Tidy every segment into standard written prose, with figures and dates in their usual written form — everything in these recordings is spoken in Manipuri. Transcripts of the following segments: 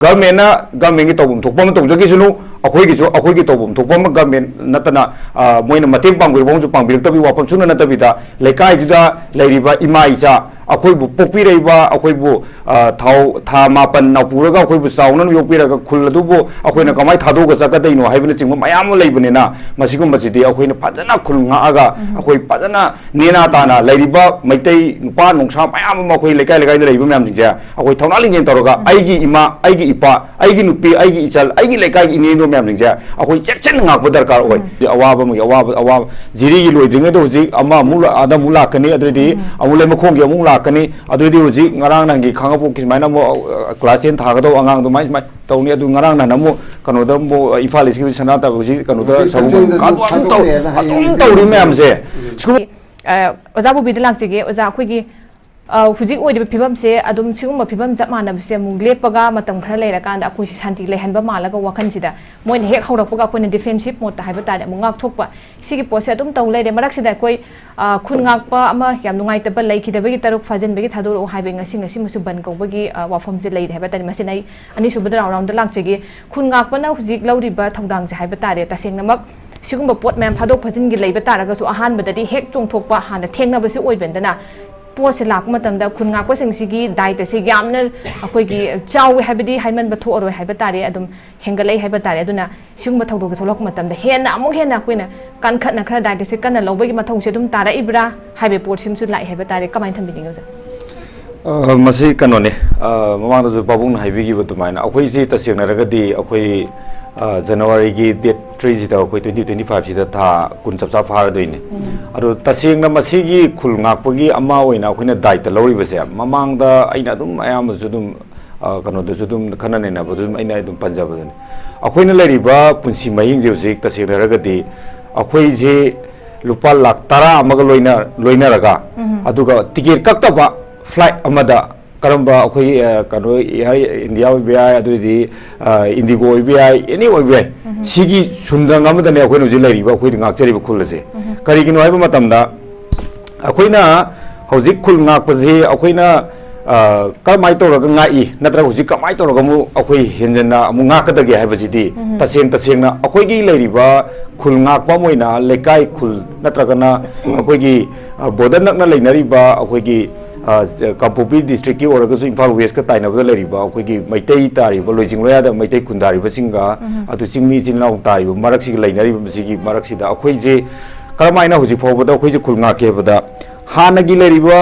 गवर्नमेंट की तौम थोपम तौजगीसनु अखोई तौम थोपम गवर्नमेंट नतना मोइन मतें पांगबोंजु पांगबिरक्तबी वाफम सुना नतबिदा लेकाइजुदा लेरिबा इमा इचा अखोइबु पोक्पिरैबा अखोइबु था मापन नापुरगा अखोइबु चाउनन योक्पिरगा खुलदुबु अखोइना कमाय थादोगा चकदैनो हाइबना चिंग मयाम लैबनेना मसिगुमबसिदि अखोइना फजना खुलंगागा अखोइ फजना नेना ताना लेरिबा मैतै नुपा नोंसा मयाम अखोइ लेकाइ लेकाइदा लेरिबा मयाम जिंजे अखोइ थौना लिंजेन तौरगा आइगी इमा आइगी इपा आइगी नुपी आइगी इचल आइगी लेकाइ इनेनो मयाम जिंजे अखोइ चेक्सन ngak दरकार ओइ अवाबा मु अवाबा जिरि लोइद्रिङै दो हुजि अमा मुला आदा मुला कनि अदुदि अमुलै मखोंगे अमुला कनी अदुदि हुजि ngarang nangi khangapु kismaina mo class 10 thagado angang do mai tawni adu ngarang na namu kanoda mo ifal iski sanata huji kanoda sabu tawri ma'am se oza bu bidlak jige oza akhoi हुजी ओइदब फिबम से अदुम सिगुम फिबम जब मानबसे मुग लेपगा मतम खरा लेरकांद अखोइ शांति लेहनब मालगा वखनसिदा मोइन हेक हौरकपगा अखोइना डिफेंसिव मोड ता हाइबा तारे मुंगाक थोकपा सिगी पोसे अदुम तौ लेरे मरकसिदा अखोइ खुनगाकपा अमा याम नुंगाइतब लेखिदबगी तरुक फाजनबगी थादोर हाइबे ngasi ngasi मुसु बन कौबगी वाफमजे लेरे हाइबा तारे मसिनाइ अनि सुबदा राउंड लाकजेगे खुनगाकपना हुजिक लौरिबा थौदांगजे हाइबा तारे तसेंगनमक सिगुम पोट मैम फादोक फाजिनगी लेबा तारगसु अहानबददि हेक चोंथोकपा हाना थेंगनबसु ओइबेंदना पोसे लाक मतमदा खुनगाकपा सिंगसिगी दायित्व से यामना अखोइगी चावे हाइबदि हाइमन बथोअरोय हाइबा तारे अदुम हेंगलै हाइबा तारे अदुना सिगुम थौदोक थोलक मतमदा हेना अमुक हेना अखोइना कानखतना खरा दायित्व से कन्ना लौबगी मथौसे अदुम तारा इब्रा हाइबे पोट सिमसु लाई हाइबा तारे कमाइन थंबिदिङो जा मसी कनोने ममांगदसु बाबुंग हाइबिगी बतुमाइना अखोइसि तसेंगनरगदि अखोइ जनवरी की डेट 3 सिदा अखोइ 2025 सिदा था कुन चपचा फारदोइने अदो तसेंगना मसीगी खुलंगाकपगी अमा ओइना अखोइना दायित्व लौरिबसे ममांगदा अइना दुम अयामसु दुम कनोदसु दुम खननेना बदुम अइना दुम पंजाबदने अखोइना लेरिबा पुंसि मयिंग जेउजिक तसेंगनरगदि अखोइजे लुपा लाख 10 अमगा लोइनरगा अदुगा टिकेट कक्तबा फ्लाइट अमदा करम्बा अखोइ कनो इंडिया ओइबियाय अदुदि इंडिगो ओइबियाय एनी ओइबियाय सिगी सुंदरंग अमदने अखोइ नुजि लैरिबा अखोइ ngakjariba खुलसे करिगिनो हाइबा मतमदा अखोइना हौजिक खुल ngakपजे अखोइना कमाइ तौरगा ngai नत्रा हौजिक कमाइ तौरगा मु अखोइ हेंजना मु ngakadage हाइबजिदि तसेंगना अखोइगी लैरिबा खुल ngakpa मोइना लेकाइ खुल नत्रगना अखोइगी बोर्डर नकना लैनरिबा अखोइगी कांपोपी डिस्ट्रिक्ट की ओरगसु इम्फाल वेस्ट का ताइनबदा लेरिबा अखोइगी मैतै तारिबा लोइजिंगलोयादा मैतै खुंदारिबा सिंगा अदु चिंगमी चिनलाउ तारिबा मरकसि लैनरिबा मसिगी मरकसिदा अखोइजे करमाइना हुजि फोबदा अखोइजे खुलंगाकेबदा हानगी लेरिबा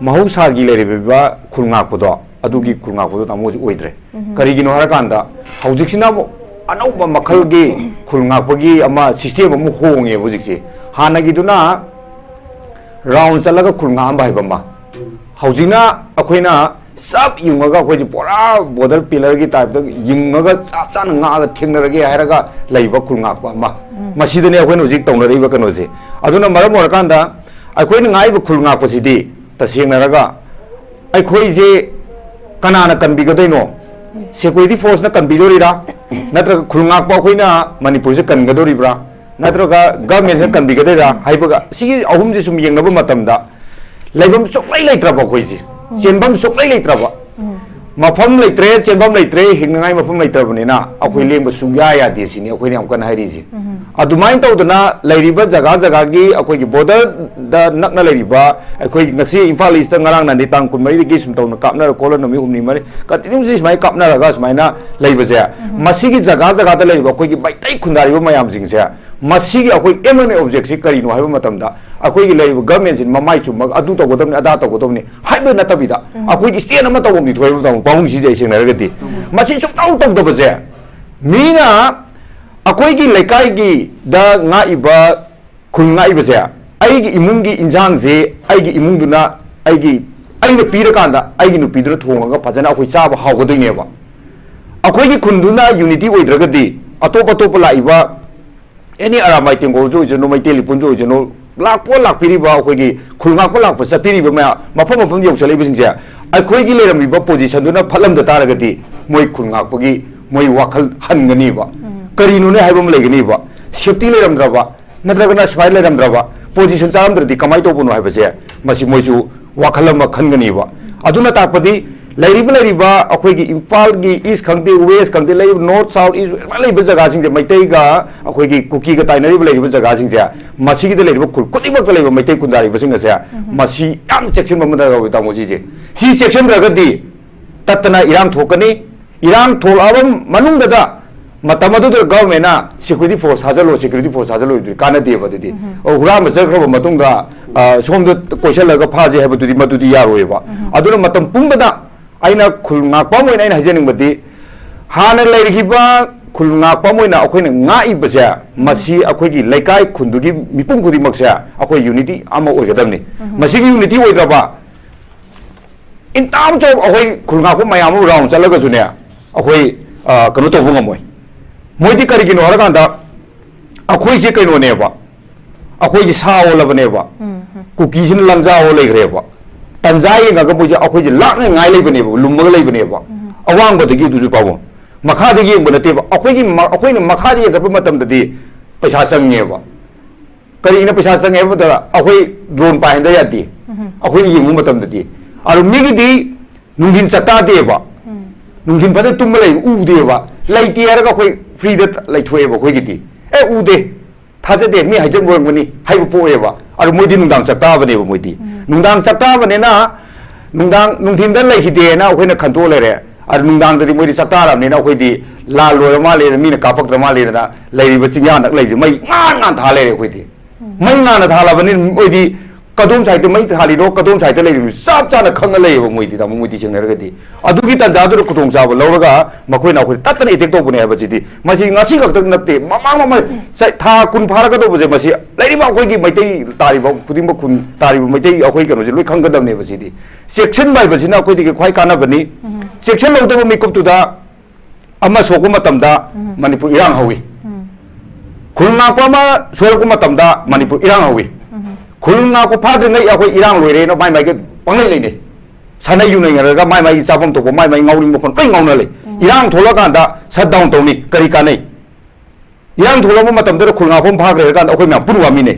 महौसागी लेरिबा खुलंगाकपदो अदुगी खुलंगाकपदो तामोजि ओइद्रे करिगिनो हरकांदा हौजिक्सिना अनौबा मखलगी खुलंगाकपगी अमा सिस्टम अमु होंगे हुजिक्सि हानगीदुना राउंड चलगा खुलंगाम बाइबमा हौजिना अखोइना सब युंगगा अखोइ पुरा बॉर्डर पिलर की टाइप तक युंगगा चाप चान ngaga थेंगनरगे हायरगा लैबा खुलंगाकपा मा मसिदने अखोइना हुजिक तौनरैबा कनोजे अदुना मरम ओरकांदा अखोइना ngaइबा खुलंगाकपसिदि तसेंगनरगा अखोइजे कनाना कनबिगदैनो सिक्योरिटी फोर्स ना कनबिदोरिरा नत्रगा खुलंगाकपा अखोइना मणिपुर से कनगदोरिब्रा नत्रगा गवर्नमेंट से कनबिगदैरा हाइबगा सिगी अहुमजे सुम येंगनबा मतमदा लेबम सोक्लै लेत्रबा खोइजे चेनबम सोक्लै लेत्रबा मफम लेत्रे चेनबम लेत्रे हिंगनाय मफम लेत्रबनेना अखोइ लेंब सुग्या यादे सिनि अखोइ ने अमकन हारिजे अदुमाइन तौदना लैरिबा जगा जगागी अखोइ बॉर्डर दा नकना लैरिबा अखोइ ngasi इम्फाल ईस्ट ngarang नंदि तांग कुनमरि दि सुम तौना कापनर कोलन नमि हुमनि मरि कंटिन्यूसली स्माइ कापनरगा स्माइना लैबजे मसिगी जगा जगा दा लैबा अखोइ बाइतै खुंदारिबा मयाम जिंगसे मसिगी अखोइ एमएन ऑब्जेक्ट सि करिनो हाइबा मतमदा अखोइ लैबा गवर्नमेंट सिन ममाइ चुमग अदु तौगदमनि अदा तौगदमनि हाइबा नतबिदा अखोइ स्टेट अमा तौगमनि थोइबा तौ पाउंग सि जैसे नरगति मसि सुक्ताउ तौदबजे मीना अखोइगी लेकाइगी दा ngaइबा खुलंगाइबसे आइगी इमुंगी इंजांगजे आइगी इमुंगदुना आइगी आइना पीरकांदा आइगी नुपीदुना थोंगगा फजना अखोइ चाबा हावगदोइनेबा अखोइगी खुंदुना यूनिटी ओइद्रगदि अतोप अतोप लाइबा एनी अरामाइ तेंगोलजो जनो मैतेलि पुंजो जनो लाखपो लाखपिरिबा अखोइगी खुलंगाकपो लाखपो चपिरिबा मा मफम मफम यौसलैबिसिंसे अखोइगी लेरमिबा पोजिशनदुना फलमदा तारगदि मोइ खुलंगाकपगी मोइ वाखल हनगनीबा करिनुने हाइबम लेगनीबा सेफ्टी लेरमद्रबा नत्रगना स्पाइ लेरमद्रबा पोजिशन चारमद्रदि कमाइ तोबनो हाइबसे मसि मोइसु वाखल अमा खनगनीबा अदुना ताकपदि लेरिबा अखोई इम्फाल की ईस्ट खंगते वेस्ट खंगते नॉर्थ साउथ ईस्ट लेरिब जगह सिंह मैतई का अखोई कुकी का ताइनरिब लेरिब जगह सिंह से खुल खुदिमक लेरिब मैतई कुंदारिब सिंह से चेक्शन तामो सी चेक्शन रगदी तत्तना इरांग थोकनी इरांग थोलाब मनुंगदा मतम गवर्नमेंट सिक्यूरिटी फोर्स हाजलो सिक्यूरिटी फोर्स हाजलो कानदेब हुराम चख्रब सोम कोसल फाजे है यारोब मतम पुंबदा अना खुलनापम हजनिंगबदी हाना लेरिब खुलनापम अखोइबसे मसी अखोइगी लेकाय खुंदुगी मिपुम खुदिमकसे अखोइ यूनिटी अमा ओइगदबनी मसीगी यूनिटी ओइद्रब इन ताम चो अखोइ खुलनापम मयाम राउंड चलगसुने अखोइ कनो तौब ngमोइ मोदी करिगिनो हरकांदा अखोइसे कइनोनेबा अखोइसे साओलबनेबा कुकीसिन लंजाओ लेग्रेबा तंजाई गग मुझे अखोइसे लाकने गाय लेबनेबा लुमग लेबनेबा अवांगबदगी दुजु पावो मखादगी येंब नतेबा अखोइने मखादगी येंगप मतमददी पैसा चंगेबा करिगिना पैसा चंगेबा अखोइ ड्रोन पाइंदा यादि अखोइने येंगु मतमददी आरो मिगिदी नुंगिन चतादेबा नुंगिन फदे तुम ले उदेबा लेते हरगा अखोइ फ्रीद लेथोएबा अखोइगिदी ए उदे थाजदे मी हाइजन गोरंगनी हाइबो पोएबा आरो मोदी नुंदांग चक्ताबनेबा मोदी नुंदांग चक्ताबनेना नुंदांग नुंथिंदा लेहिदेना अखोइना खंतो लेरे आरो नुंदांगदि मोदी चक्ताराबनेना अखोइदि लाल लोर माले मीना कापक्त्र मालेना लेरिबा चिंगा नक लेजि मै गान था लेरे अखोइदि मै गान थालाबनि मोदी कदोम साइड मई थालीरो कदोम साइड लेरि साप चाना खंग लेबा मोदी दा मोदी सिंगरगदि अदुगी तंजादुर कुतोंग चाब लौरगा मखोइना अखोइ तत्तने एटेक तोबने हाबजिदि मसि ngasi खक्तक नते ममा था कुन फारगदोबजे मसि लेरिबा अखोइगी मैतै तारिबा खुदिम खुन तारिबा मैतै अखोइ कनोजे लोइ खंगदबने बसिदि सेक्शन बाय बसिना अखोइदि ख्वाइ कानाबनि सेक्शन लौदब मिकुपतुदा अमा सोको मतमदा मणिपुर इरांग हौइ खुलनापमा सोरको मतमदा मणिपुर इरांग हौइ खुलना को फाद्रिङै अखोइ इरांग लोइरेनो माइ माइ पंगै लेने सानै युनैङरगा माइ माइ चापम तोको माइ माइ ngauring मफन कै ngौना ले इरांग थोलकांदा शट डाउन तौनी करी कानै इरांग थोलबो मतमदर खुलनाफम फाग्रे कांदा अखोइ म्याम पुनवा मिने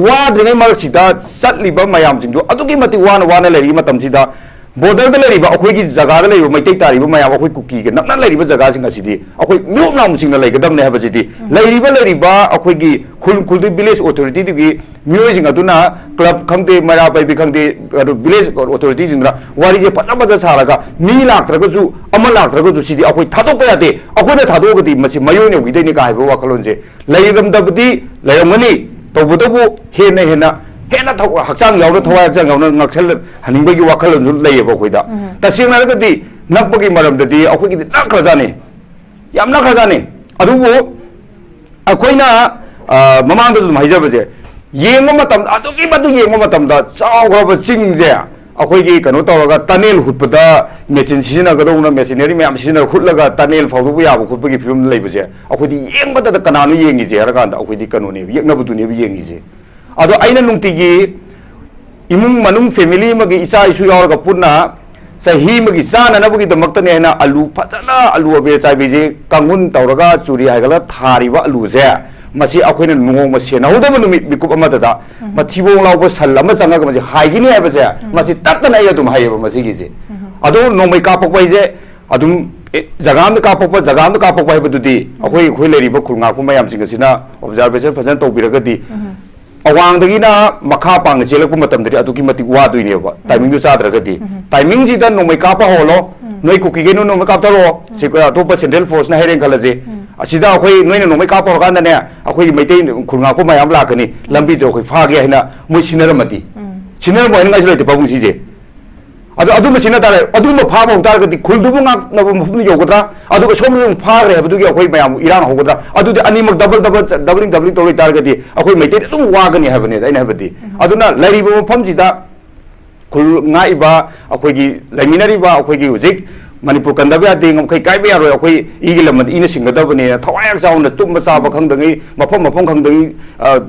वाद्रिङै मरसिदा चटलिबा मयाम जिंदो अदुगी मति वाना वाना लेरि मतमसिदा border da leriba akhoi gi jaga da leriba maitai tariba mayam akhoi kuki ge nakna leriba jaga sing asidi akhoi myop nam sing na legadam ne haba jidi leriba akhoi gi khul du village authority gi myoi sing aduna club khangde mara pai bi khangde village authority jindra wari je patna baja saraga mi lak tra ju ama lak tra ju sidi akhoi thadok pa yate akhoi na thadok gadi masi mayo ne gi dei ni ka haiba wakhalon je leigam da budi leramani tobudabu hena हेना हक्चांग यावना थवा हक्चांग यावना नक्सल हनिंबगी वाखल लेयेबा खोइदा तसिंगना रगदी नकपगी मरमददी अखोइगी नखरजाने याम नखरजाने अदुबो अखोइना ममांग दु हाइजबजे येंगो मतम अदुगी बदु येंगो मतम दा चावग्रब चिंगजे अखोइगी कनो तवगा टनेल हुटपदा मेचिन सिजना गदौना मेशिनरी मैम सिजना हुटलगा टनेल फावदुबो याबो खुटपगी फिल्म लेबजे अखोइदी येंगबदा कनानु येंगिजे हरकांदा अखोइदी कनोने येंगनबदुने येंगिजे अदो आइना नुंतिगी इमुंग मनुंग फैमिली मगी इचा इशु यावरगा पुन्ना सही मगी चाना नबगी दमक्तने हेना आलू फजना आलू अबे चाइबेजे कांगुन तौरगा चुरी हाइगला थारिबा आलू जे मसी अखोइना नोंग मसे नहुदब नुमित बिकुप अमददा मथिबोंग लावबो सल अमा चंगा मसे हाइगिनि हाइबजे मसी तत्तना यदुम हाइबा मसीगिजे अदो नोंमै कापकबाइजे अदुम जगाम कापकबा हाइबदुदी अखोइ खोइ लेरिबा खुलंगाखु मयाम सिंगसिना ऑब्जर्वेशन फजन तौबिरगदी अवांगदगिना मखा पांग चेलक मतमदरी अदुकी मति वादुइनेबा टाइमिंग दु चाद्रगदी टाइमिंग जिदा नोमै कापा होलो नोइ कुकिगेनो नोमै कापतरो सिको अतोप सेंट्रल फोर्स ना हेरें खलजे असिदा अखोइ नोइना नोमै कापा होगांदने अखोइ मैतै खुलंगाखु मयाम लाकनी लंबी दो अखोइ फागे हैना मुइ सिनरमति सिनर मोइन गाइस लेते पाबुं सिजे अदु मसिना तारे अदु म फाबो तारगदी खुलदुबु ngak नबु मफुम योगद्रा अदु सोम फागरे हबदुगी अखोइ मयाम इरान होगद्रा अदु अनिमक डबलिंग तोरै तारगदी अखोइ मैतै अदु वागनी हबने आइना हबदी अदुना लरिबो मफमजिदा खुल ngaइबा अखोइगी लैमिनरिबा अखोइगी हुजिक मणिपुर कंदबा देंग खै काइबे यारो अखोइ इगी लमद इने सिंगदबने थवायक जाउना तुम चाबा खंदंगी मफम खंदंगी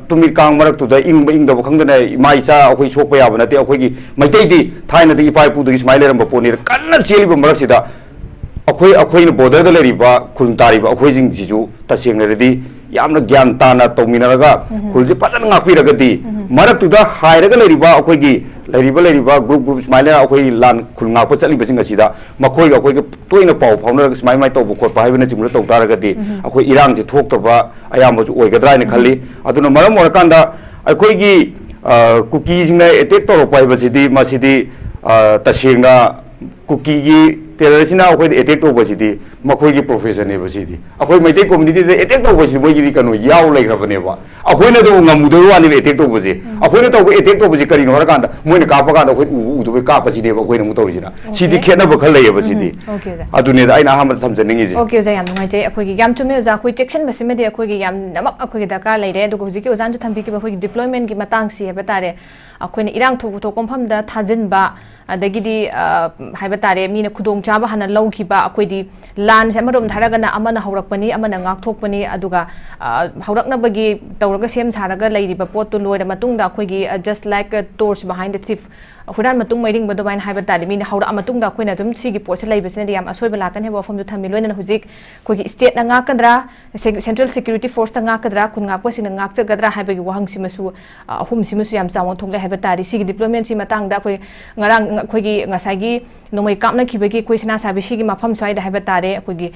तुमि कांग मरक तुदा इंगदब खंदने माइसा अखोइ सोकपा याबा नते अखोइगी मैतैदी थाइनदि इपाइ पुदगी स्माइल लेरम पोनी कन्ना चेलिबा मरकसिदा अखोइ अखोइना बोर्डर दा लेरिबा खुलतारिबा अखोइ जिंग जिजु तसेंगरदि यामना ज्ञान ताना तौमिनरगा खुलजे फजन ngakpiragadi maraktuda hairaga leriba akhoi group smaila akhoi lan khulnga pa chali basing asida makhoi ga akhoi toina pau phaunar smai mai tobu khot pa haibena chimra tau taragadi akhoi irang je thok toba ayam ju oigadra ni khali aduna maram morakanda akhoi gi cookie singna attack toro pai basidi masidi tasingna cookie gi terrorisna akhoi attack to basidi makhoi gi profession ne basidi akhoi mai te community de attack to basidi moi gi kanu yaw lai grabane ba akhoi na do ngamudo wani attack to basi akhoi na to attack to basi kari no harakanda moi na ka pa ka akhoi u do ka pa sidi ba akhoi na mu to risina sidi khena ba khal lai basidi adune da aina ham thamjaningi ji okay za yam ngai je akhoi gi yam chume za akhoi section basime de akhoi gi yam namak akhoi gi daka lai re do gi ki ozan ju thambi ki ba akhoi deployment gi matang si ba tare akhoi na irang thok thok kompham da thajin ba adagidi haiba tare mina khudong chaba hana lawkhiba akhoi lan se marom tharagana amana haurakpani amana ngak thokpani aduga hauraknabagi tawraga sem saraga leiriba pot tu loira matungda akhoi gi just like a torch behind the thief huran matung mairing badobain haiba tare mina haura matungda akhoi na dum sigi pot se leibasene yam asoiba lakan hebo fam ju thami loina hujik akhoi gi state na ngakadra central security force ta ngakadra kun ngakpa sing ngak chagadra haiba gi wahang simasu ahum simasu yam chawang thokle haiba tare sigi deployment si matangda akhoi ngarang akhoi gi ngasagi nomai kapna khibagi koi sana sabi sigi mafam swai da haiba tare akhoi gi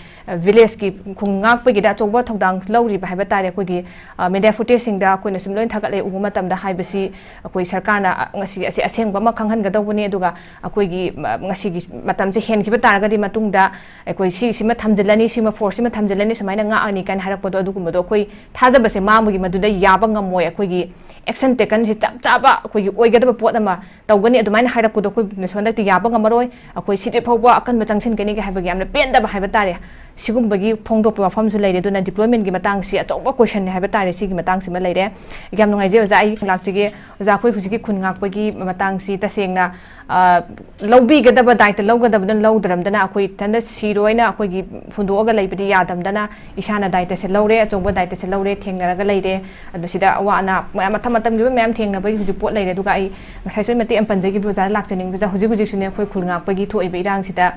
village ki khungak pe gi da chawba thodang lawri ba haiba tare akhoi gi media footage sing da akhoi na sum loin thagat le ubu matam da haibasi akhoi sarkar na ngasi asi aseng ba ma khanghan ga dawni aduga akhoi gi ngasi gi matam je hen khiba taraga di matung da akhoi si sima thamjilani sima force sima thamjilani sumaina nga ani kan harak podo adugu modo akhoi thaja base mamu gi maduda yaba ngamoi akhoi gi action taken si chap chapa akhoi gi oigada pot ama tawgani adumaina harak podo akhoi nesonda ti yaba ngamaroi akhoi sidi phawba akan ma changsin kani ga haiba gi amna penda ba haiba tare sigum phongdop wafam su leire duna deployment gi matang si achauba question ne haiba tare si gi matang si ma leire yam nungai je oza ai lakchige oza khoi husiki khun ngak pa gi matang si tasengna lobbi ga daba daita log ga daba dan log dram dana akhoi tanda siroina akhoi gi fundo ga leibadi yadam dana isana daita se lore achauba daita se lore thengna ga leire adu sida awana matham matam gi mem thengna bai huji pot leire duga ai ngasai soi mate am panjagi boza lakchaning boza huji sune akhoi khul ngak pa gi thoi be irang sida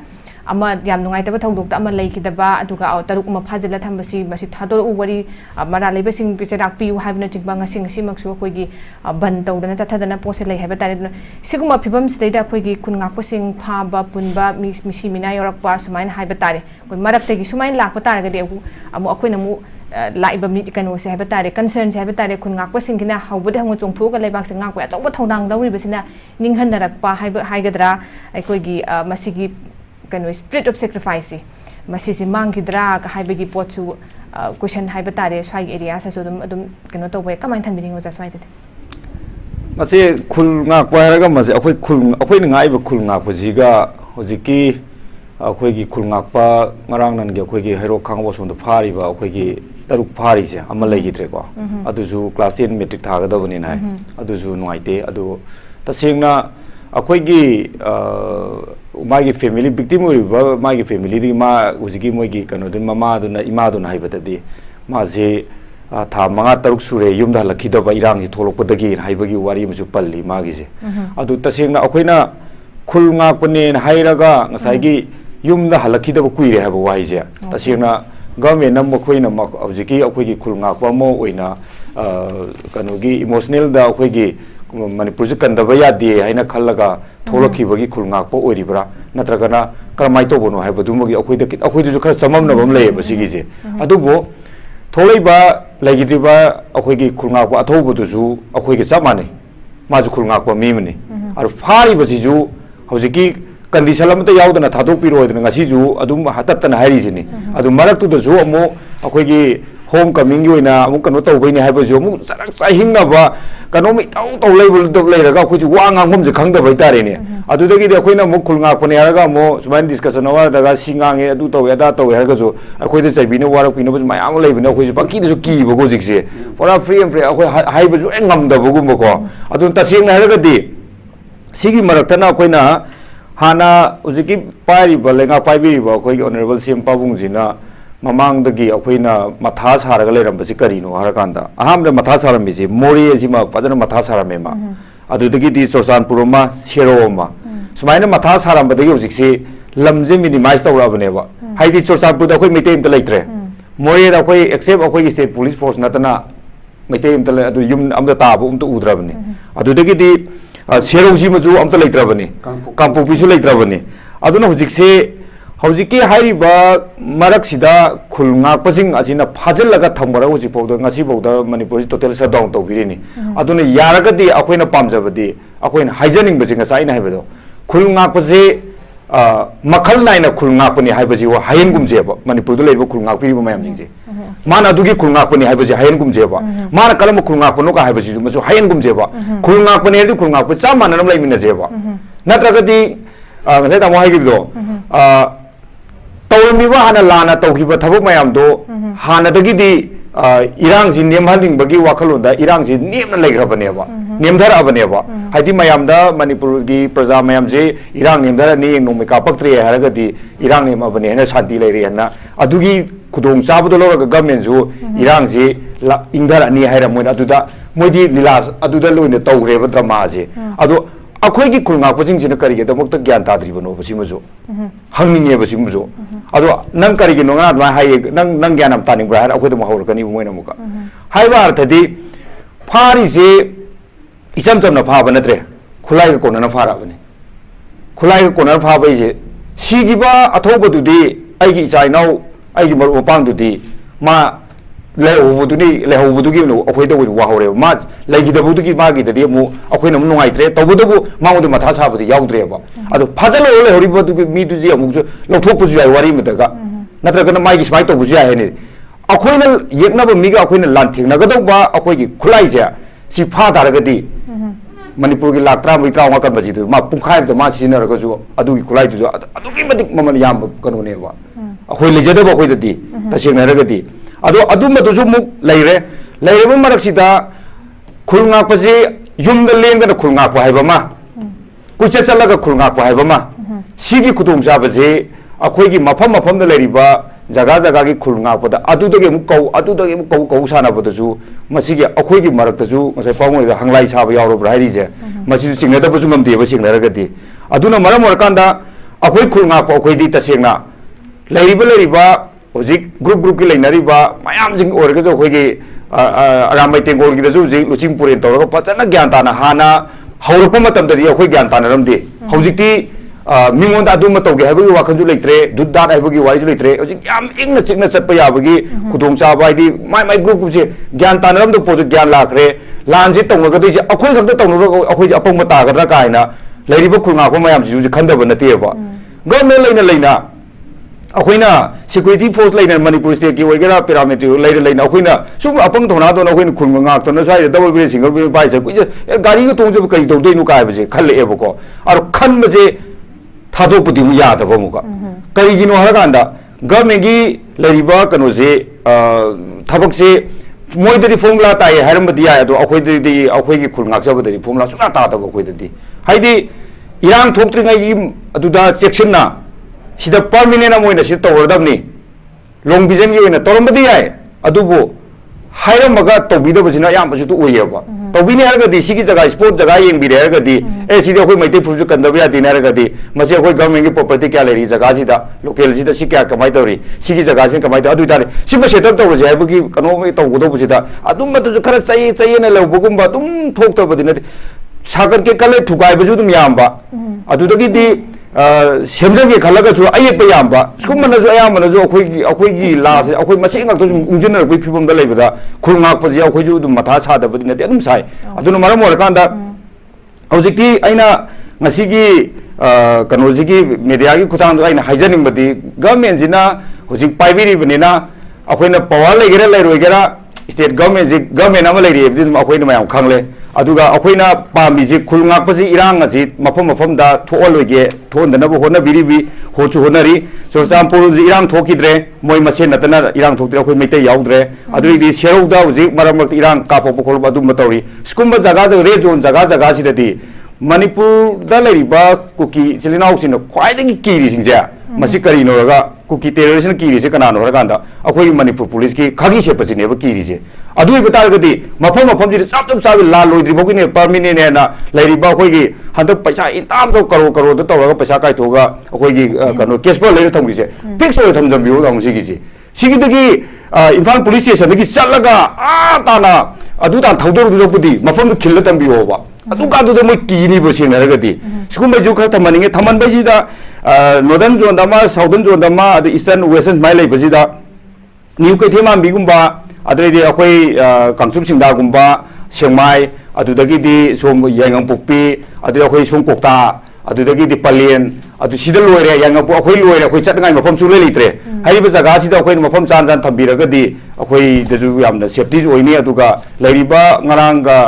ama yam nungai taba thongdok ta ama leikidaba aduga taruk ma phajila thambasi masi thador u wari mara leibasing picharak piu haibna chingba ngasing simaksu akhoi gi ban tawdana chathadana pose lei haiba tare siguma phibam sidaida akhoi gi khungak pasing phaba punba misi mina yorakpa sumain haiba tare koi marak tegi sumain lakpa tare ga de amu akhoi na mu laiba mi kanu se haiba tare concern se haiba tare khungak pasing kina hawbode hango chongthoga leibak se ngak pa achauba thongdang lawri basina ninghan narakpa haiba haigadra akhoi gi masigi kanu spirit of sacrifice masi si mangidra ka haibagi potsu question haiba tare swai area sa adum kanu to boy kamai than bining oja swai de masi khul ngak pairaga masi akhoi ni ngai ba khul ngak pajiga hojiki akhoi gi khul ngak pa ngarang nan gi akhoi gi hero khangbo som da phari ba akhoi gi taruk phari je amal lei gidre ko adu ju class 10 metric thaga da bani nai adu ju nuaite adu tasengna akhoi gi magi family victim oi magi family di ma ujigi moi gi kanu din mama du na ima du na haibata di ma je tha manga taruk sure yum da lakhi da ba irang ji tholok podagi haibagi wari mu ju palli magi je adu tasengna akoina khul nga pune hairaga ngasai gi yum da halakhi da kuire haba wai je tasengna government nam khoina ma ujigi akoi gi khul nga pa mo oina kanu gi emotional da akoi gi manipur ji kandaba yadi haina khallaga tholokibagi khulngakpa oiribra natragana karamai to bono haibadumagi akhoi du khara chamamna bam lei basigi je adubo tholeiba laigidriba akhoi gi khulngakpa athobu du ju akhoi gi chamane maju khulngakpa mimani ar phari basi ju hojiki condition amta yaudana thadok piro odna ngasi ju adum hatatana hairi jini adu marak tu du ju amo akhoi gi homecoming yoina amu kanu tawbaini haiba ju mu sarak sahingna ba kanu mi taw leibul dop leiraga khuju wanga ngom je khangda bai tare ne adu dagi de khoina mu khulnga phone yaraga mo suman discussion wa daga singange adu taw ya da taw yaraga ju akhoi de chaibina warak pina bu mayam leibina khoi ju baki de ju ki bo go jikse pora free and free akhoi haiba ju engam da bu mo ko adu tasing na yaraga di sigi maraktana khoina hana uziki pari balenga paibi ba khoi honorable cm pabung jina mamang dagi akhoi na matha saraga leiram basi karino harakanda ahamda matha saram bisi mori ajima padana matha sarame ma adu dagi di sorsan puroma seroma sumaina matha saram badagi ujikse lamje minimize tawra bane ba haidi sorsan pur da khoi metem ta leitre ꯃꯣꯔꯦꯗ ꯑꯩꯈꯣꯏ ꯑꯦꯛꯁꯦꯞ ꯑꯩꯈꯣꯏꯒꯤ ꯁ꯭ꯇꯦꯠ ꯄꯨꯂꯤꯁ ꯐꯣꯔꯁ ꯅꯠꯇꯅ ꯃꯩꯇꯩ ꯑꯝꯇ ꯂꯩ ꯑꯗꯨ ꯌꯨꯝ ꯑꯝꯇ ꯇꯥꯕ ꯑꯝꯇ ꯎꯗ꯭ꯔꯕꯅꯤ ꯑꯗꯨꯗꯒꯤꯗꯤ ꯁꯦꯔꯧꯁꯤꯃꯁꯨ ꯑꯝꯇ ꯂꯩꯇ꯭ꯔꯕꯅꯤ ꯀꯥꯡꯄꯣꯛꯄꯤꯁꯨ ꯂꯩꯇ꯭ꯔꯕꯅꯤ ꯑꯗꯨꯅ ꯍꯧꯖꯤꯛꯁꯦ ꯍꯧꯖꯤꯛꯀꯤ ꯍꯥꯏꯔꯤꯕ ꯃꯔꯛꯁꯤꯗ ꯈꯨꯜ ꯉꯥꯛꯄꯁꯤꯡ ꯑꯁꯤꯅ ꯐꯥꯖꯤꯜꯂꯒ ꯊꯝꯕꯔ ꯍꯧꯖꯤꯛꯐꯥꯎꯗ ꯉꯁꯤꯐꯥꯎꯗ ꯃꯅꯤꯄꯨꯔꯁꯤ ꯇꯣꯇꯦꯜ ꯁꯠ ꯗꯥꯎꯟ ꯇꯧꯕꯤꯔꯤꯅꯤ ꯑꯗꯨꯅ ꯌꯥꯔꯒꯗꯤ ꯑꯩꯈꯣꯏꯅ ꯄꯥꯝꯖꯕꯗꯤ ꯑꯩꯈꯣꯏꯅ ꯍꯥꯏꯖꯅꯤꯡꯕꯁꯤ ꯉꯁꯥꯏ ꯑꯩꯅ ꯍꯥꯏꯕꯗꯣ ꯈꯨꯜ ꯉꯥꯛꯄꯁꯦ ꯃꯈꯜ ꯅꯥꯏꯅ ꯈꯨꯜ ꯉꯥꯛꯄꯅꯤ ꯍꯥꯏꯕꯁꯤ ꯍꯥꯏꯍꯟꯒꯨꯝꯖꯦꯕ ꯃꯅꯤꯄꯨꯔꯗ ꯂꯩꯕ ꯈꯨꯜ ꯉꯥꯛꯄꯤꯔꯤꯕ ꯃꯌꯥꯝꯁꯤꯡꯁꯦ ꯃꯥꯅ ꯑꯗꯨꯒꯤ ꯈꯨꯜ ꯉꯥꯛꯄꯅꯤ ꯍꯥꯏꯕꯁꯤ ꯍꯥꯏꯍꯟꯒꯨꯝꯖꯦꯕ ꯃꯥꯅ ꯀꯔꯝꯕ ꯈꯨꯜ ꯉꯥꯛꯄꯅꯣ ꯀ ꯍꯥꯏꯕꯁꯤꯁꯨ ꯃꯁꯨ ꯍꯥꯏꯍꯟꯒꯨꯝꯖꯦꯕ ꯈꯨꯜ ꯉꯥꯛꯄꯅꯤ ꯍꯥꯏꯔꯗꯤ ꯈꯨꯜ ꯉꯥꯛꯄ ꯆꯞ ꯃꯥꯟꯅꯅ ꯂꯩꯃꯤꯟꯅꯖꯦꯕ ꯅꯠꯇ꯭ꯔꯒꯗꯤ ꯉꯁꯥꯏ ꯇꯥꯃꯣ ꯍꯥꯏꯈꯤꯕꯗꯣ ꯇꯧꯔꯝꯃꯤꯕ ꯍꯥꯟꯅ ꯂꯥꯟꯅ ꯇꯧꯈꯤꯕ ꯊꯕꯛ ꯃꯌꯥꯝꯗꯣ ꯍꯥꯟꯅꯗꯒꯤꯗꯤ ꯏꯔꯥꯡꯁꯤ ꯅꯦꯝꯍꯟꯅꯤꯡꯕꯒꯤ ꯋꯥꯈꯜꯂꯣꯟꯗ ꯏꯔꯥꯡꯁꯤ ꯅꯦꯝꯅ ꯂꯩꯈ꯭ꯔꯕꯅꯦꯕ ꯅꯦꯝꯊꯔꯛꯑꯕꯅꯦꯕ ꯍꯥꯏꯗꯤ ꯃꯌꯥꯝꯗ ꯃꯅꯤꯄꯨꯔꯒꯤ ꯄ꯭ꯔꯖꯥ ꯃꯌꯥꯝꯁꯦ ꯏꯔꯥꯡ ꯅꯦꯝꯊꯔꯅꯤ ꯅꯣꯡꯃꯩ ꯀꯥꯞꯄꯛꯇ꯭ꯔꯦ ꯍꯥꯏꯔꯒꯗꯤ ꯏꯔꯥꯡ ꯅꯦꯝꯃꯕꯅꯤ ꯍꯥꯏꯅ ꯁꯥꯟꯇꯤ ꯂꯩꯔꯦ ꯍꯥꯏꯅ ꯑꯗꯨꯒꯤ ꯈꯨꯗꯣꯡꯆꯥꯕꯗꯣ ꯂꯧꯔꯒ ꯒꯃꯦꯟꯁꯨ ꯏꯔꯥꯡꯁꯤ ꯏꯪꯊꯔꯛꯑꯅꯤ ꯍꯥꯏꯔ ꯃꯣꯏꯅ ꯑꯗꯨꯗ ꯃꯣꯏꯗꯤ ꯂꯤꯂꯥ ꯑꯗꯨꯗ ꯂꯣꯏꯅ ꯇꯧꯈ꯭ꯔꯦꯕ ꯗ꯭ꯔꯃꯥꯁꯦ ꯑꯗꯣ ꯑꯩꯈꯣꯏꯒꯤ ꯈꯨꯜ ꯉꯥꯛꯄꯁꯤꯡꯁꯤꯅ ꯀꯔꯤꯒꯤꯗꯃꯛꯇ ꯒ꯭ꯌꯥꯟ ꯇꯥꯗ꯭ꯔꯤꯕꯅꯣꯕ ꯁꯤꯃꯁꯨ ꯍꯪꯅꯤꯡꯉꯦꯕ ꯁꯤꯒꯨꯝꯕꯁꯨ ꯑꯗꯣ ꯅꯪ ꯀꯔꯤꯒꯤꯅꯣ ꯉꯥ ꯑꯗꯨꯃꯥꯏꯅ ꯍꯥꯏꯌꯦ ꯅꯪ ꯒ꯭ꯌꯥꯟ ꯌꯥꯝ ꯇꯥꯅꯤꯡꯕ꯭ꯔꯥ ꯍꯥꯏꯔ ꯑꯩꯈꯣꯏꯗ ꯑꯃꯨꯛ ꯍꯧꯔꯛꯀꯅꯤꯕ ꯃꯣꯏꯅ ꯑꯃꯨꯛꯀ ꯍꯥꯏꯕ ꯑꯔꯊꯗꯤ ꯐꯥꯔꯤꯁꯦ ꯏꯆꯝ ꯆꯝꯅ ꯐꯥꯕ ꯅꯠꯇ꯭ꯔꯦ ꯈꯨꯠꯂꯥꯏꯒ ꯀꯣꯟꯅꯅ ꯐꯥꯔꯛꯑꯕꯅꯤ ꯈꯨꯠꯂꯥꯏꯒ ꯀꯣꯟꯅꯅ ꯐꯥꯕ ꯍꯥꯏꯁꯦ ꯁꯤꯈꯤꯕ ꯑꯊꯧꯕꯗꯨꯗꯤ ꯑꯩꯒꯤ ꯏꯆꯥ ꯏꯅꯥꯎ ꯑꯩꯒꯤ ꯃꯔꯨꯞ ꯃꯄꯥꯡꯗꯨꯗꯤ ꯃꯥ ꯂꯩꯍꯧꯕꯗꯨꯒꯤ ꯑꯩꯈꯣꯏꯗ ꯑꯣꯏꯅ ꯋꯥꯍꯧꯔꯦꯕ ꯃꯥ ꯂꯩꯈꯤꯗꯕꯗꯨꯒꯤ ꯃꯥꯒꯤꯗꯗꯤ ꯑꯃꯨꯛ ꯑꯩꯈꯣꯏꯅ ꯑꯃꯨꯛ ꯅꯨꯡꯉꯥꯏꯇ꯭ꯔꯦ ꯇꯧꯕꯇꯕꯨ ꯃꯉꯣꯟꯗ ꯃꯊꯥ ꯁꯥꯕꯗꯤ ꯌꯥꯎꯗ꯭ꯔꯦꯕ ꯑꯗꯣ ꯐꯥꯖꯜꯂꯒ ꯂꯩꯍꯧꯔꯤꯕꯗꯨꯒꯤ ꯃꯤꯗꯨꯗꯤ ꯑꯃꯨꯛꯁꯨ ꯂꯧꯊꯣꯛꯄꯁꯨ ꯌꯥꯏ ꯋꯥꯔꯤ ꯑꯃꯗꯒ ꯅꯠꯇ꯭ꯔꯒꯅ ꯃꯥꯒꯤ ꯁꯨꯃꯥꯏꯅ ꯇꯧꯕꯁꯨ ꯌꯥꯏ ꯍꯥꯏꯅꯤ ꯑꯩꯈꯣꯏꯅ ꯌꯦꯛꯅꯕ ꯃꯤꯒ ꯑꯩꯈꯣꯏꯅ ꯂꯥꯟꯊꯦꯡꯅꯒꯗꯧꯕ ꯑꯩꯈꯣꯏꯒꯤ ꯈꯨꯠꯂꯥꯏꯁꯦ ꯁꯤ ꯐꯥ ꯇꯥꯔꯒꯗꯤ ꯃꯅꯤꯄꯨꯔꯒꯤ ꯂꯥꯛ 30-35 ꯀꯟꯕꯁꯤꯗ ꯃꯥ ꯄꯨꯡꯈꯥꯏ ꯑꯃꯗ ꯃꯥ ꯁꯤꯖꯤꯟꯅꯔꯒꯁꯨ ꯑꯗꯨꯒꯤ ꯈꯨꯠꯂꯥꯏꯗꯨꯁꯨ ꯑꯗꯨꯛꯀꯤ ꯃꯇꯤꯛ ꯃꯃꯜ ꯌꯥꯝꯕ ꯀꯩꯅꯣꯅꯦꯕ ꯑꯩꯈꯣꯏ ꯂꯩꯖꯗꯕ ꯑꯩꯈꯣꯏꯗꯗꯤ ꯇꯁꯦꯡꯅ ꯍꯥꯏꯔꯒꯗꯤ ꯑꯗꯣ ꯑꯗꯨꯝꯕꯗꯨꯁꯨ ꯑꯃꯨꯛ ꯂꯩꯔꯕ ꯃꯔꯛꯁꯤꯗ ꯈꯨꯜ ꯉꯥꯛꯄꯁꯤ ꯌꯨꯝꯗ ꯂꯦꯡꯗꯅ ꯈꯨꯜ ꯉꯥꯛꯄ ꯍꯥꯏꯕ ꯑꯃ ꯀꯨꯏꯆꯠ ꯆꯠꯂꯒ ꯈꯨꯜ ꯉꯥꯛꯄ ꯍꯥꯏꯕ ꯑꯃ ꯁꯤꯒꯤ ꯈꯨꯗꯣꯡꯆꯥꯕꯁꯤ ꯑꯩꯈꯣꯏꯒꯤ ꯃꯐꯝꯗ ꯂꯩꯔꯤꯕ ꯖꯒꯥꯒꯤ ꯈꯨꯜ ꯉꯥꯛꯄꯗ ꯑꯗꯨꯗꯒꯤ ꯑꯃꯨꯛ ꯀꯧ ꯁꯥꯟꯅꯕꯗꯁꯨ ꯃꯁꯤꯒꯤ ꯑꯩꯈꯣꯏꯒꯤ ꯃꯔꯛꯇꯁꯨ ꯉꯁꯥꯏ ꯄꯥꯎꯡꯗ ꯍꯪꯂꯥꯏ ꯁꯥꯕ ꯌꯥꯎꯔꯕ꯭ꯔꯥ ꯍꯥꯏꯔꯤꯁꯦ ꯃꯁꯤꯁꯨ ꯆꯤꯡꯅꯗꯕꯁꯨ ꯉꯝꯗꯦꯕ ꯁꯦꯡꯅꯔꯒꯗꯤ ꯑꯗꯨꯅ ꯃꯔꯝ ꯑꯣꯏꯔꯀꯥꯟꯗ ꯑꯩꯈꯣꯏ ꯈꯨꯜ ꯉꯥꯛꯄ ꯑꯩꯈꯣꯏꯗꯤ ꯇꯁꯦꯡꯅ ꯂꯩꯔꯤꯕ ꯍꯧꯖꯤꯛ ꯒ꯭ꯔꯨꯞꯀꯤ ꯂꯩꯅꯔꯤꯕ ꯃꯌꯥꯝꯁꯤꯡ ꯑꯣꯏꯔꯒꯁꯨ ꯑꯩꯈꯣꯏꯒꯤ ꯑꯔꯥꯝꯕꯩ ꯇꯦꯡꯒꯣꯜꯒꯤꯗꯁꯨ ꯍꯧꯖꯤꯛ ꯂꯨꯆꯤꯡ ꯄꯨꯔꯦꯟ ꯇꯧꯔꯒ ꯐꯖꯅ ꯒ꯭ꯌꯥꯟ ꯇꯥꯅ ꯍꯥꯟꯅ ꯍꯧꯔꯛꯄ ꯃꯇꯝꯗꯗꯤ ꯑꯩꯈꯣꯏ ꯒ꯭ꯌꯥꯟ ꯇꯥꯅꯔꯝꯗꯦ ꯍꯧꯖꯤꯛꯇꯤ ꯃꯤꯉꯣꯟꯗ ꯑꯗꯨꯝꯕ ꯇꯧꯒꯦ ꯍꯥꯏꯕꯒꯤ ꯋꯥꯈꯜꯁꯨ ꯂꯩꯇ꯭ꯔꯦ ꯗꯨꯠ ꯗꯥꯠ ꯍꯥꯏꯕꯒꯤ ꯋꯥꯔꯤꯁꯨ ꯂꯩꯇ꯭ꯔꯦ ꯍꯧꯖꯤꯛ ꯌꯥꯝ ꯏꯪꯅ ꯆꯤꯛꯅ ꯆꯠꯄ ꯌꯥꯕꯒꯤ ꯈꯨꯗꯣꯡꯆꯥꯕ ꯍꯥꯏꯗꯤ ꯃꯥꯏ ꯒ꯭ꯔꯨꯞꯁꯦ ꯒ꯭ꯌꯥꯟ ꯇꯥꯅꯔꯝꯗꯕ ꯄꯣꯠꯁꯨ ꯒ꯭ꯌꯥꯟ ꯂꯥꯛꯈ꯭ꯔꯦ ꯂꯥꯟꯁꯦ ꯇꯧꯅꯒꯗꯣꯏꯁꯦ ꯑꯩꯈꯣꯏ ꯈꯛꯇ ꯇꯧꯅꯔꯒ ꯑꯩꯈꯣꯏꯁꯦ ꯑꯄꯪꯕ ꯇꯥꯒꯗ꯭ꯔꯥ ꯀꯥꯏꯅ ꯂꯩꯔꯤꯕ ꯈꯨꯜ ꯉꯥꯛꯄ ꯃꯌꯥꯝꯁꯤꯁꯨ ꯈꯟꯗꯕ ꯅꯠꯇꯦꯕ ꯒꯚꯔꯟꯃꯦꯟ ꯂꯩꯅ ꯑꯩꯈꯣꯏꯅ ꯁꯦꯀ꯭ꯌꯨꯔꯤꯇꯤ ꯐꯣꯔꯁ ꯂꯩꯅ ꯃꯅꯤꯄꯨꯔ ꯁ꯭ꯇꯦꯠꯀꯤ ꯑꯣꯏꯒꯦꯔꯥ ꯄꯦꯔꯥꯃꯤꯂꯤꯇꯔꯤ ꯂꯩꯅ ꯑꯩꯈꯣꯏꯅ ꯁꯨꯝ ꯑꯄꯪ ꯊꯧꯅꯥꯗꯧꯅ ꯑꯩꯈꯣꯏꯅ ꯈꯨꯜ ꯉꯥꯛꯇꯅ ꯁ꯭ꯋꯥꯏꯗ ꯗꯕꯜ ꯕ꯭ꯔꯦꯛ ꯁꯤꯡꯒꯜ ꯕ꯭ꯔꯦꯛ ꯄꯥꯏꯁꯦ ꯀꯨꯏꯁꯦ ꯒꯥꯔꯤꯒ ꯇꯣꯡꯖꯕ ꯀꯔꯤ ꯇꯧꯗꯣꯏꯅꯣ ꯀꯥꯏꯕꯁꯦ ꯈꯜꯂꯛꯑꯦꯕꯀꯣ ꯑꯗꯣ ꯈꯟꯕꯁꯦ ꯊꯥꯗꯣꯛꯄꯗꯤ ꯑꯃꯨꯛ ꯌꯥꯗꯕ ꯑꯃꯨꯛꯀ ꯀꯔꯤꯒꯤꯅꯣ ꯍꯥꯏꯔꯀꯥꯟꯗ ꯒꯚꯔꯟꯃꯦꯟꯒꯤ ꯂꯩꯔꯤꯕ ꯀꯩꯅꯣꯁꯦ ꯊꯕꯛꯁꯦ ꯃꯣꯏꯗꯗꯤ ꯐꯣꯔꯃꯨꯂꯥ ꯇꯥꯏ ꯍꯥꯏꯔꯝꯕꯗꯤ ꯌꯥꯏ ꯑꯗꯣ ꯑꯩꯈꯣꯏꯗꯗꯤ ꯑꯩꯈꯣꯏꯒꯤ ꯈꯨꯜ ꯉꯥꯛꯆꯕꯗꯗꯤ ꯐꯣꯔꯃꯨꯂꯥ ꯁꯨꯡꯇꯥ ꯇꯥꯗꯕ ꯑꯩꯈꯣꯏꯗꯗꯤ ꯍꯥꯏꯗꯤ ꯏꯔꯥꯡ ꯊꯣꯛꯇ꯭ꯔꯤꯉꯩꯒꯤ ꯑꯗꯨꯗ ꯆꯦꯛꯁꯤꯟꯅ sida permanent am oina sida tawradabni long vision gi oina tawrambadi yai adubu hairamaga tawbidabasina ayambasu tu oyeba tawbini haragadi sigi jaga sport jaga yengbire haragadi sidi akhoi maite phulju kandaba ya din haragadi mase akhoi government gi property kya leri jaga sida local sida si kya kamai tawri sigi jaga sin kamai adu tare sima setup tawrje haibagi kano mai tawgodo sida adum matu khara chai chai na lobugumba dum thoktabadi na sagar ke kale thukai basu dum yamba adudagi di semjage khalaga chu ayekpa yamba skumana ju ayamana ju akhoi las akhoi masing ngak tu unjina koi phibam da leibada khulngak pa ja akhoi ju dum matha sa da badi na adum sai aduna maram or kanda hojikti aina ngasi gi kanoji gi media gi khutang aina haijaning badi government jina hojik paibiri banina akhoi na power legera leirogera state government ji government ama leiri bidi akhoi na mayam khangle aduga akhoi na pamiji khulngak pa ji irang asi mafam da thoologe thondanaba hona biribi hochu honari Churachandpur ji irang thokidre moi masen natana irang thoktre akhoi meite yaudre aduri serauda ji maramak irang kapop khol adu matawri skumba jaga red zone jaga sidati Manipur da leriba kuki chilinau sin khwaidagi kiri singja masi kari no raga kuki terrorism kiri se kana no raganda akhoi Manipur police ki khagi se pachine ba kiri je adui batar gadi mafam ji chap sa la loidri bogi ne permanent ne na leriba akhoi gi handak paisa intam to karo da tawaga paisa kai thoga akhoi gi kano cashflow leir thamgi se fix oi thamjam biu dang si gi ji सिगी इम्फाल पुलिस स्टेशन की चलगा ताना तान थौदोरबुदी मफम खिल तंबियोबा मैं कीनीब सेंगरगदी सिगुम्बजु खर थमनिंगे थमनबजिदा नॉर्दर्न जोन दमा साउदर्न जोन दमा ईस्टर्न वेस्टर्न स्माइल लेबजिदा न्यू कैथेमांबीगुम्बा अदरेदी अखोई कांगसुम सिंगदागुम्बा सेंमाई अदुदगिदी सोम यांगंपुक्पी अदरे अखोई सोम कोक्ता अदुदगिदी पलेन अदु सिदा लोइरे यांगंपु अखोई लोइरे अखोई चटनाय मफम सुले लेत्रे हाइबा जगह सिदा अखोई मफम चान चान थंबीरगदी अखोई दजु यामना सेफ्टी ओइनी अदुगा लैरिबा ngaraanga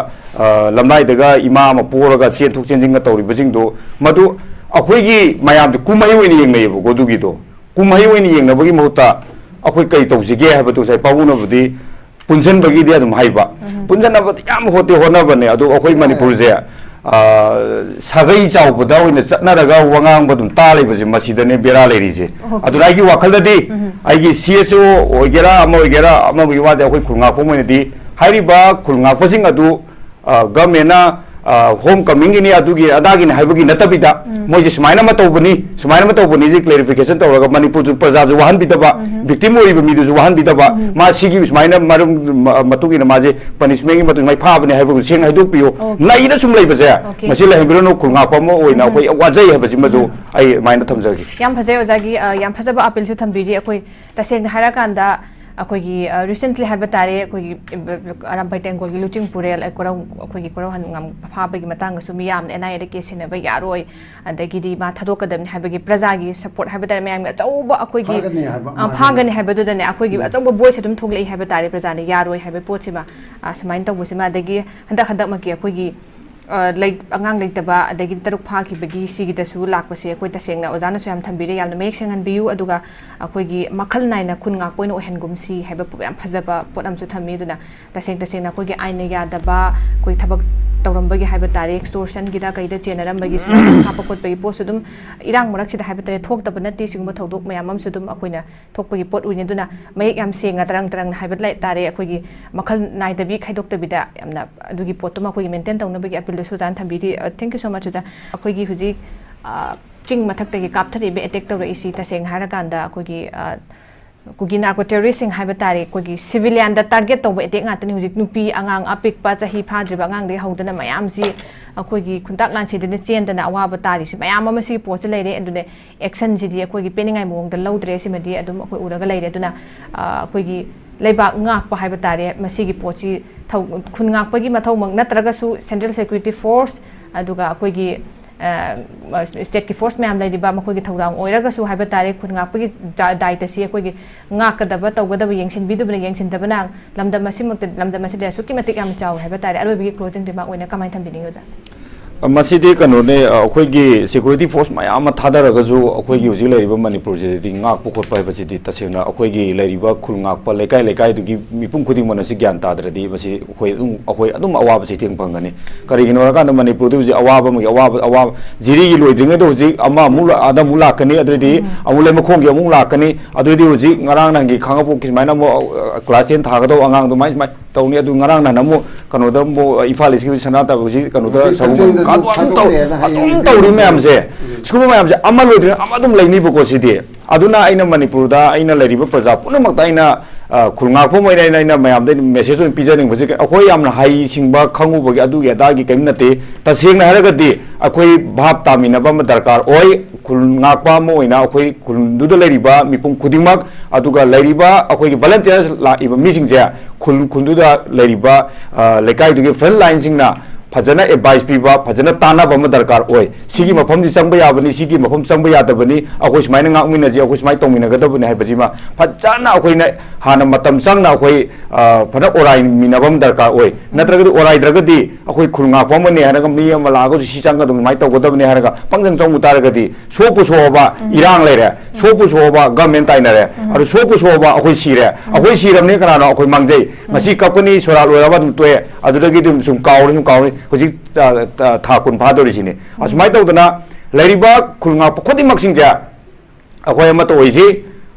lamnaidaga ima ma poraga chen thuk chen jinga tawri bajing do madu akhoi gi mayam de kumai oini yeng nei bo du gi do kumai oini yeng na bagi mahuta akhoi kai tawjige ha batu sai pawuna budi punjan bagi dia dum haiba punjan na bad yam hote hona bane adu akhoi manipur je sagai chau bada oina chatna raga wangang badum ta lei baji masida ne bera leri je adu rai gi wakal da di ai gi CSO ogera ama gi wa de akhoi khulnga ko moi di hairiba khulnga pasing adu government home coming अदागी है नतबीद मोजे सुमायन तौबनी जी क्लेरिफिकेशन तौर मनपुर प्रजा वाहनबीदब विक्टिम मीदू वाहनबीदब सुमायन माजे पनिशमेंट की फाबने है सेंग हाइदोपियो नईना सूम लेबसे लेहबिरनो खुलगापम वाजई है माइन थमजगी याम फजे ओजागी याम फजब अपील थम्बीरी अखोई तसेंग हाराकांदा अखोगी रिसेंटली है तारे अखोगी अरामपाई टेंगोल की लुचिंग पुरेल अखोगी कोरौ हनगम फाबगी मतंग सु मियाम एनआई द केस हिनबा यारोय अदगिदी मा थदोकदम हैबगी प्रजागी सपोर्ट है तारे मयाम अचौबा अखोगी फागन हैबदुदने अखोगी अचौबा वॉइस अदुम थोगलै है तारे प्रजाने यारोय है पोचिमा समाइन तौबसिमा अदगी हंदक हंदक मकी अखोगी अगांग लेतबा अदगी तरुक फाखिबगी सिगिदसु लाकपसे अखोई तसेंगना ओजानासु याम थंबीरे यामना मेक सेंगनबियु अदुगा अखोगी मखल नाइना खुनगा पोइन ओहनगुमसी हैबा याम फजबा पोटमसु थम्मी दुना तसेंगना अखोगी आइन यादबा कोई थबक तौरंबगी हैबा तारे एक्सटोर्शन गिदा कइदा चेनरंबगी हाप कोटबगी पोस दुम इरांग मरक्सिदा हैबा तारे थोकतब नति सिगुम थौदोक मयामम सु दुम अखोइना थोकपगी पोट उइने दुना मेक याम सेंगा तरंग तरंग हैबा लाई तारे अखोगी मखल नाइदबी खैदोक्तबिदा यामना अदुगी पोटुमा अखोगी मेंटेन तौनबगी अपील सुजान थम्बीदी थैंक यू सो मच सुजा अखोगी हुजी चिंग मथक्तगी कापथरिबे अटैक तौरइसी तसेंग हारकांदा अखोगी कुगी नार्को टेररिस्टिंग है तारे कोई सिविलियन द टारगेट तब अटैक नातनी हुजिक नुपी आंगांग अपिकपा चही फाद्रिबा आंगांग दे हौदना मयाम सि अखोगी खुंताक लांसिदने चेंदना अवाब तारिसि मयाम अमा सि पोच लेरे अदुने एक्शन सिदि अखोगी पेनिंगाई मोंग द लौद्रे सिमदि अदुम अखोई उरगा लेरे अदुना अखोगी लेबा ngakpa haiba tare masigi pochi khun ngakpagi mathau mang natragasu central security force aduga akoigi state ki force मैम लेरिबा मखोगी थौदांग ओइरगासु हाइबा तारे खुन ngakpagi दायित्व सि अखोगी ngakadaba tawgadaba yengsin bidubna yengsin dabana lamda masimuk lamda masida suki matik yam chaw हाइबा तारे अरोबी क्लोजिंग remark ओइना कमाय थम्बिनिंग ओजा मसीदी कनोने अखोगी सिक्योरिटी फोर्स मयाम थादरगजु अखोगी हुजि लेरिबा मणिपुर जेदी ngakpo khotpa हाइबसिदी तसेंगना अखोगी लेरिबा खुल ngakpa लेकाय लेकाय दुगी मिपुम खुदिंग मनसि ज्ञान तादरदी मसि अखोई अदुम अवाब सिथिंग फंगनी करिगिनो रकान मणिपुर दुजी अवाब मि अवाब जिरी गी लोइद्रिंगे दो हुजि अमा मुला आदा मुला कनी अदरदी अमुले मखोंगी अमु लाकनी अदरदी हुजि ngarang nangi khangapो किसमाइना मो क्लास 10 थागदो अंगांग दु माइ तौनी अदु ngarang ना नमो कनोदा मो इफाल इसकी सनाता हुजि कनोदा सब तौरी मैम से स्कूल मैम से अमा लोइद्रिंगे अमा दुम लेनिबको सिदि अदुना आइना मणिपुर दा आइना लेरिबा प्रजा पुनमक आइना खुलगापो मैना मैम मेसेज पीजनिंग अखोई यामना हाई सिंबा खंगुबगी अदुगी अदागी कइम नते तसेंगना हारगदी अखोई भाब तामिनबा दरकार ओय खुलगापा मोइना अखोई खुलदुदा लेरिबा मिपुम खुदिमक अदुगा लेरिबा अखोई वॉलंटियर्स लाइबा मीसिंगजे खुलदुदा लेरिबा लेकाइदुगी फ्रंट लाइन सिंगना फजना एडवाइस पीबा फजना तानाब दरकार ओय सिगी मफम चंब याबनी सिगी मफम चंब यादबनी अखोई सुमाइना ngakminasi अखोई सुमाइ तौमिनगदबनी हाइबजिमा फजना अखोइना हाना मतम संगना अखोई फना ओराइ मिनबम दरकार ओय नत्रगदि ओराइ द्रगदि अखोई खुलगापमने हारगा मी अमा लागो सि संगदम माइ तौगदबनी हारगा पंगजंग चंगु तारगदि सोपु सोबा इरांग लेरे सोपु सोबा गवर्नमेंट ताइनरे अरु सोपु सोबा अखोई सिरमने कनानो अखोई मंगजै ngasi kapani soral oraba dum toy adudagi dum sum kauri हुजी था कुन फादोरिसिने असुमाय तौदना लेरिबा खुलगा पखोदि मक्सिंग जा अखोय मत ओइसि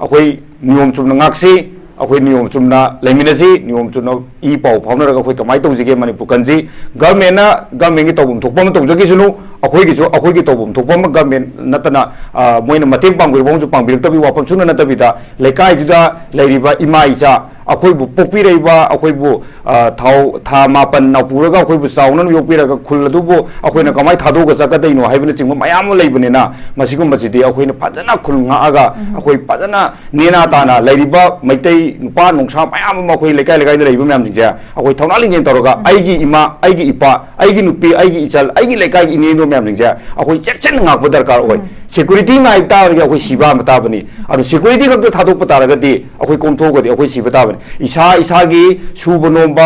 अखोय नियम चुम ngakसी अखोई नियम चुमना लेमिनजी नियम चुमना ई पाव फाउनर अखोई कमाई तौजिगे मणिपुर कंजी गवर्नमेंट की तौबम थोकपम तौजगिसुनु अखोई की तौबम थोकपम गवर्नमेंट नतना मोइन मतेंग पांगबिबोंजु पांगबिरक्तबि वाफम सुना नतबिदा लेकाइजुदा लेरिबा इमा इचा अखोइबु पोक्पिरैबा अखोइबु था मापन नापुरगा अखोइबु चाउनन योक्पिरगा खुलदुबु अखोइना कमाई थादोगा चकदैनो हाइबना चिंग मयाम लैबनेना मसिगुमबसिदि अखोइना फजना खुलंगागा अखोइ फजना नेना ताना लेरिबा मैतै नुपा नोंसा मयाम अखोइ लेकाइ लेकाइदा लेरिबा मयाम जिंजे अखोइ थौना लिंजेन तौरगा आइगी इमा आइगी इपा आइगी नुपी आइगी इचल आइगी लेकाइ इनेनो मयाम जिंजे अखोइ चेक्सन ngak दरकार ओइ सिक्युरिटी नाइ तारगे अखोइ सिबा मताबनी अरु सिक्युरिटी खक थादोक तारगदि अखोइ कोमथोगदि अखोइ सिबा ताबनी इसा की सूब नोब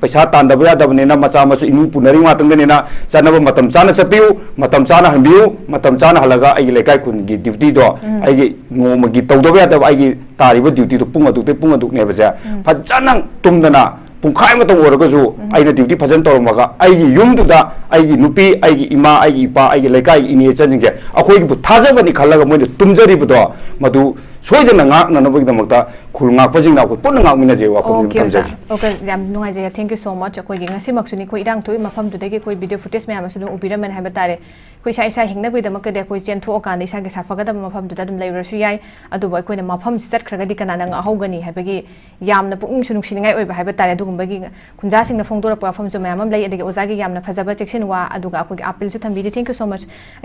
पैसा तानदब यादबनेना मचा मसु इमु पुनरी मातंगनेना चनब मतम चाना चपियु मतम चाना हंबियु मतम चाना हलगा आई लेकाय खुन की ड्यूटी दो आई नोम की तौदब यादब आई तारिब ड्यूटी तो पुंग अदुक ने बजा फजना तुमदना पुंखाय मत ओरगजु आइना ड्यूटी फजन तौरमगा आइगी युमदुदा आइगी नुपी आइगी इमा आइगी इपा आइगी लेकाय इने चनजिंगे अखोई बु थाजबनी खलगा मोइ तुमजरिबदो मदु सोइदना ngaknanabagidamagta khulngakpajingna ko punna ngakminaje wafam tamjari okay yam nungai je thank you so much koi gi ngasi maksuni koi irang thoi mafam du degi koi video footage me amasu ubiramen haiba tare koi sai hingna boi damak de koi chen tho kan isa ge safaga da mafam du da dum leirasu yai adu boy koi na mafam sat khraga di kana nang ahogani haibagi yamna pung sunung siningai oi ba haiba tare du gumbagi kunja singna phongdora pa mafam jo mayam lei adegi oza gi yamna phajaba section wa aduga koi appeal su thambi thank you so much